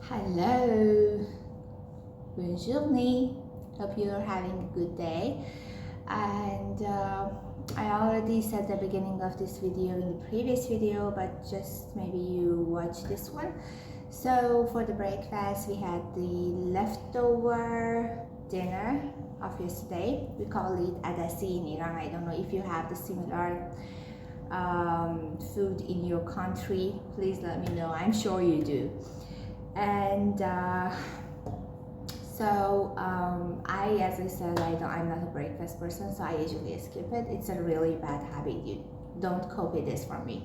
Hello, bonjour. Hope you're having a good day. And I already said the beginning of this video in the previous video, but just maybe you watch this one. So for the breakfast, we had the leftover dinner of yesterday. We call it adasi in Iran. I don't know if you have the similar food in your country. Please let me know. I'm sure you do. And as I said, I'm not a breakfast person, so I usually skip it. It's a really bad habit. You don't copy this from me.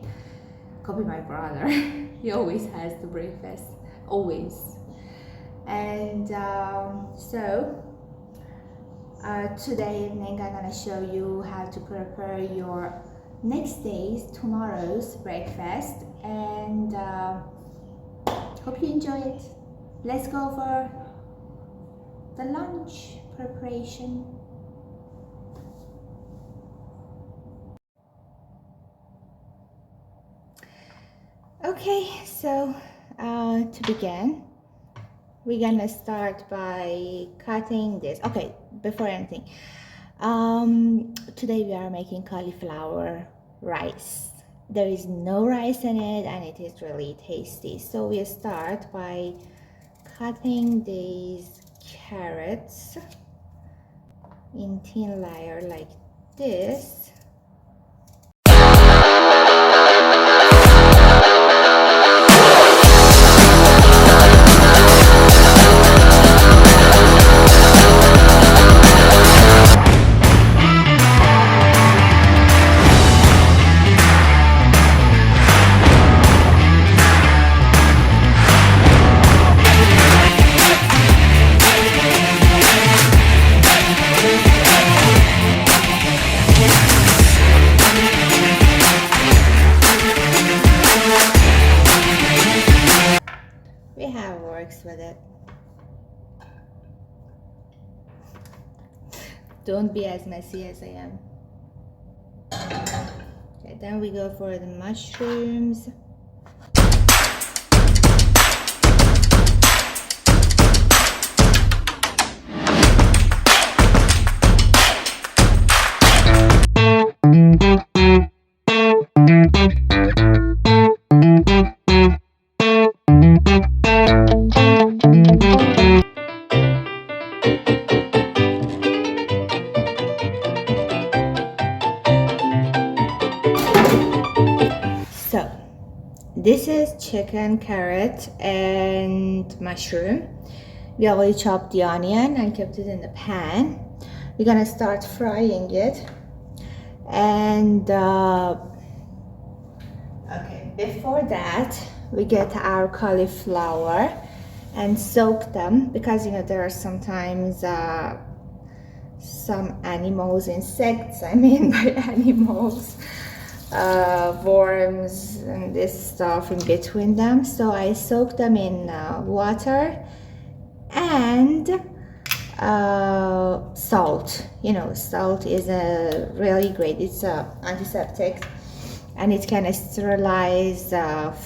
Copy my brother. He always has the breakfast, always. And today evening I'm gonna show you how to prepare your tomorrow's breakfast, and hope you enjoy it. Let's go for the lunch preparation. Okay, so to begin, we're gonna start by cutting this. Okay, before anything, today we are making cauliflower rice. There is no rice in it and it is really tasty. So we start by cutting these carrots in thin layer like this. We have works with it. Don't be as messy as I am. Okay, then we go for the mushrooms. So this is chicken, carrot, and mushroom. We already chopped the onion and kept it in the pan. We're gonna start frying it. And okay, before that, we get our cauliflower and soak them, because there are sometimes some animals, insects, I mean by animals, worms and this stuff in between them. So I soak them in water and salt. Salt is a really great, it's antiseptic, and it can sterilize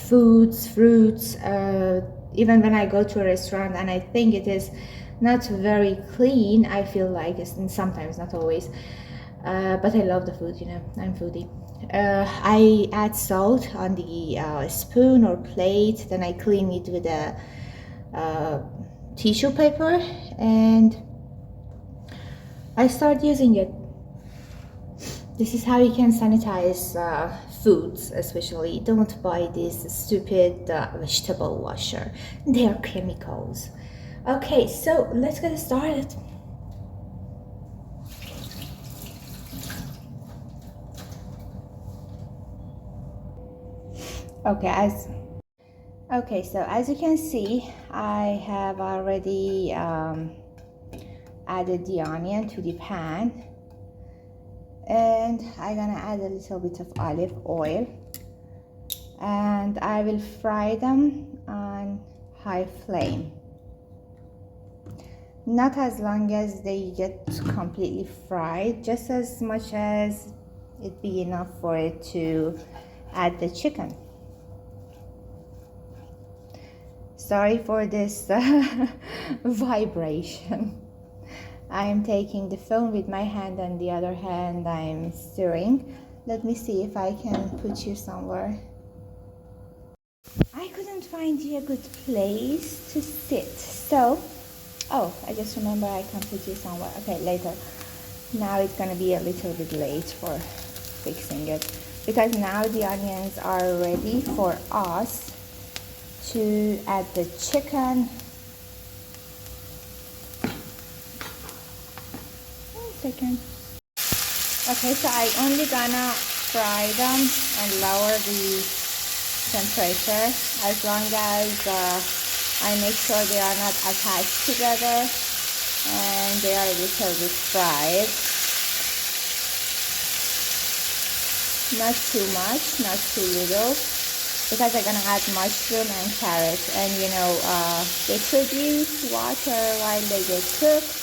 foods, fruits. Even when I go to a restaurant and I think it is not very clean, I feel like it's, and sometimes, not always, but I love the food, I'm foodie. I add salt on the spoon or plate, then I clean it with a tissue paper and I start using it. This is how you can sanitize foods, especially. Don't buy this stupid vegetable washer. They are chemicals. Okay, so let's get started. Okay, so as you can see, I have already added the onion to the pan, and I'm gonna add a little bit of olive oil, and I will fry them on high flame. Not as long as they get completely fried, just as much as it be enough for it to add the chicken. Sorry for this vibration. I'm taking the phone with my hand and the other hand I'm stirring. Let me see if I can put you somewhere. I couldn't find you a good place to sit, so oh, I just remember I can put you somewhere. Okay, later. Now it's gonna be a little bit late for fixing it because now the onions are ready for us to add the chicken. One second. Okay, so I only gonna fry them and lower the temperature as long as I make sure they are not attached together and they are a little bit fried. Not too much, not too little, because I'm gonna add mushroom and carrot, and you know they produce water while they get cooked,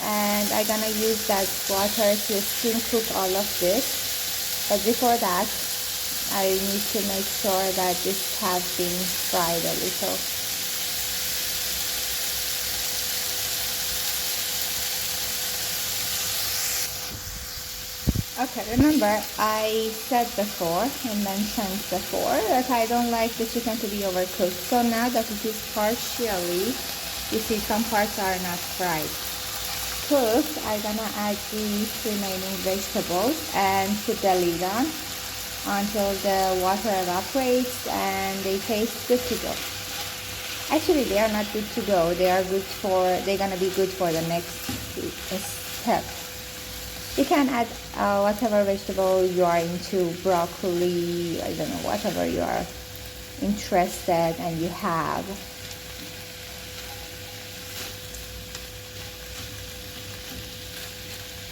and I'm gonna use that water to steam cook all of this. But before that, I need to make sure that this has been fried a little. Okay, remember I said before and mentioned before that I don't like the chicken to be overcooked. So now that it is partially, you see some parts are not fried, cooked, I'm gonna add the remaining vegetables and put the lid on until the water evaporates and they taste good to go. Actually, they are not good to go. They're gonna be good for the next step. You can add whatever vegetable you are into, broccoli, I don't know, whatever you are interested and you have.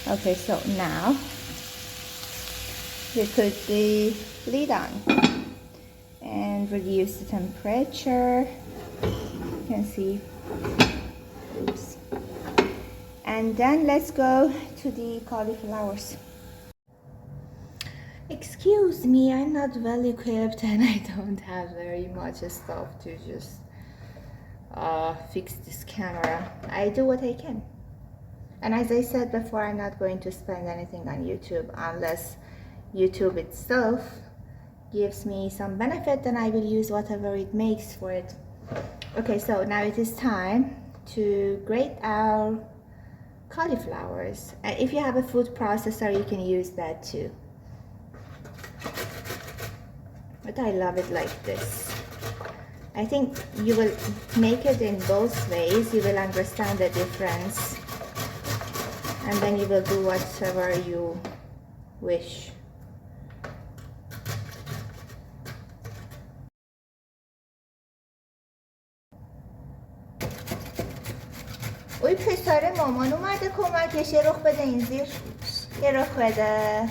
Okay, so now we put the lid on and reduce the temperature. You can see, oops. And then let's go to the cauliflowers. Excuse me, I'm not well equipped and I don't have very much stuff to just fix this camera. I do what I can. And as I said before, I'm not going to spend anything on YouTube unless YouTube itself gives me some benefit, then I will use whatever it makes for it. Okay, so now it is time to grate our cauliflowers. If you have a food processor, you can use that too. But I love it like this. I think you will make it in both ways. You will understand the difference. And then you will do whatever you wish. اوی پسر مامان اومده کمکش یه رخ بده این زیر یه رخ بده.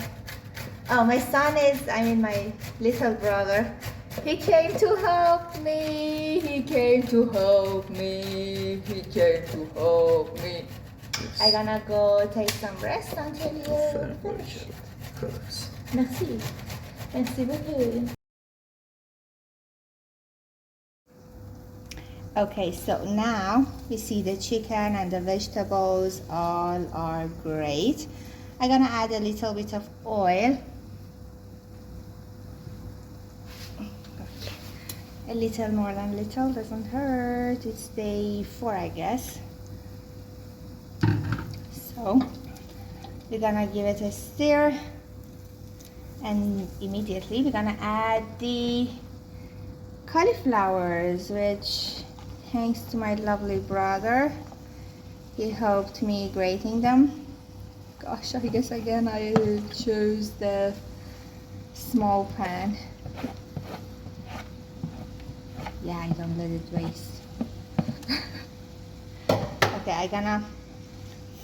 Oh, my son is, my little brother. He came to help me. He came to help me. He came to help me. I'm gonna go take some rest until you finish. Merci. Merci beaucoup. Okay, so now you see the chicken and the vegetables all are great. I'm gonna add a little bit of oil. A little more than little, doesn't hurt. It's day 4, I guess. So we're gonna give it a stir, and immediately we're gonna add the cauliflowers, which thanks to my lovely brother, he helped me grating them. Gosh, I guess again I chose the small pan. Yeah, I don't let it waste. Okay, I'm gonna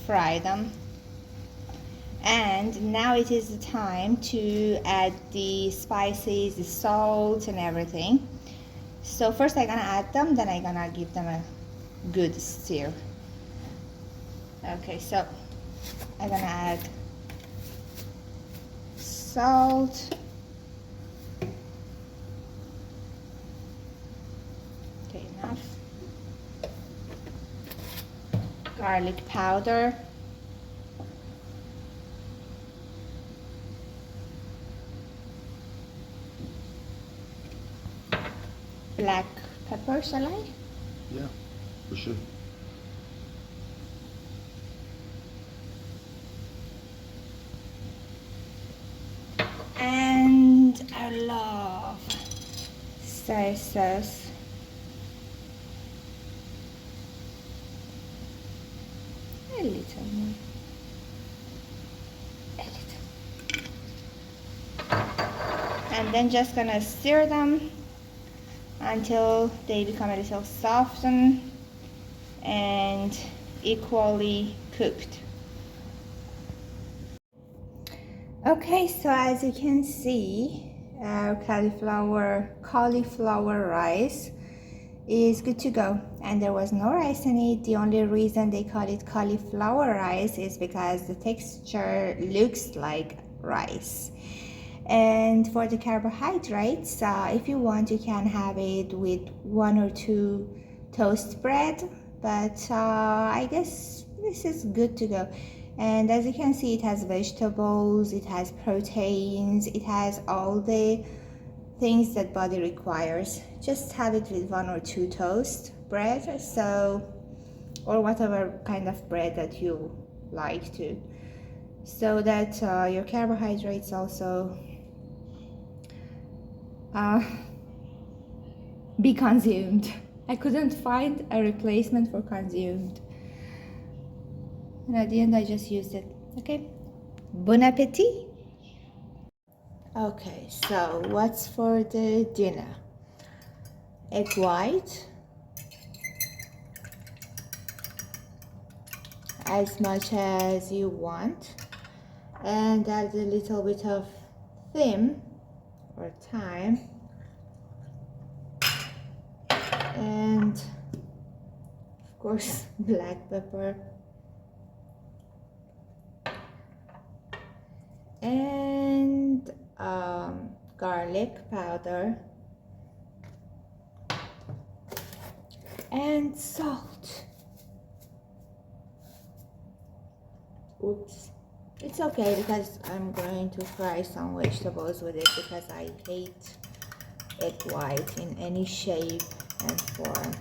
fry them. And now it is the time to add the spices, the salt and everything. So first I'm gonna add them, then I'm gonna give them a good stir. Okay, so I'm gonna add salt. Okay, enough. Garlic powder. Black pepper, shall I? Yeah, for sure. And I love soy sauce. A little more. A little. And then just gonna stir them until they become a little softened and equally cooked. Okay, so as you can see, our cauliflower rice is good to go, and there was no rice in it. The only reason they call it cauliflower rice is because the texture looks like rice. And for the carbohydrates, if you want, you can have it with 1 or 2 toast bread, but I guess this is good to go. And as you can see, it has vegetables, it has proteins, it has all the things that body requires. Just have it with 1 or 2 toast bread, or whatever kind of bread that you like to, so that your carbohydrates also be consumed. I couldn't find a replacement for consumed, and at the end I just used it. Okay, bon appetit. Okay, so what's for the dinner? Egg white, as much as you want, and add a little bit of thyme or thyme, and of course black pepper, and garlic powder, and salt. Oops, it's okay because I'm going to fry some vegetables with it, because I hate egg white in any shape and form.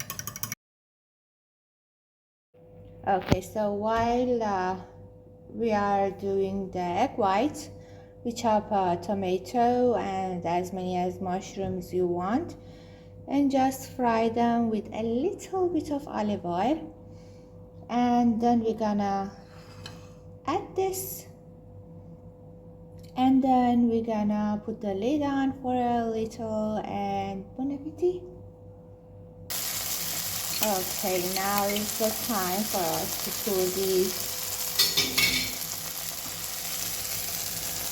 Okay, so while we are doing the egg white, we chop a tomato and as many as mushrooms you want, and just fry them with a little bit of olive oil. And then we're gonna add this, and then we're gonna put the lid on for a little, and bon appetit. Okay, now is the time for us to pour these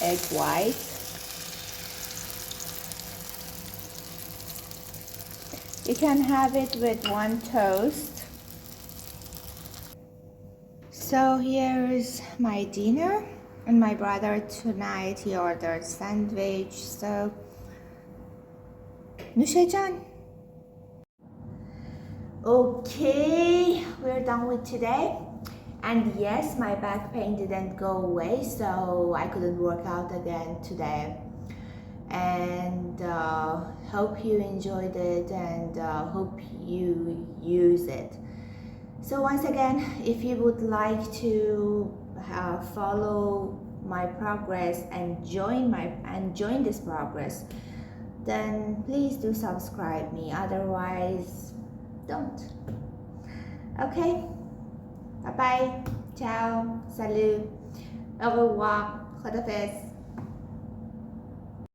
egg white. You can have it with 1 toast. So here's my dinner, and my brother tonight he ordered sandwich. So Nusha Jan. Okay, we're done with today. And yes, my back pain didn't go away, so I couldn't work out again today. And hope you enjoyed it, and hope you use it. So once again, if you would like to follow my progress and join this progress, then please do subscribe me. Otherwise, don't. Okay, bye bye, ciao, salut, au revoir, khadafez.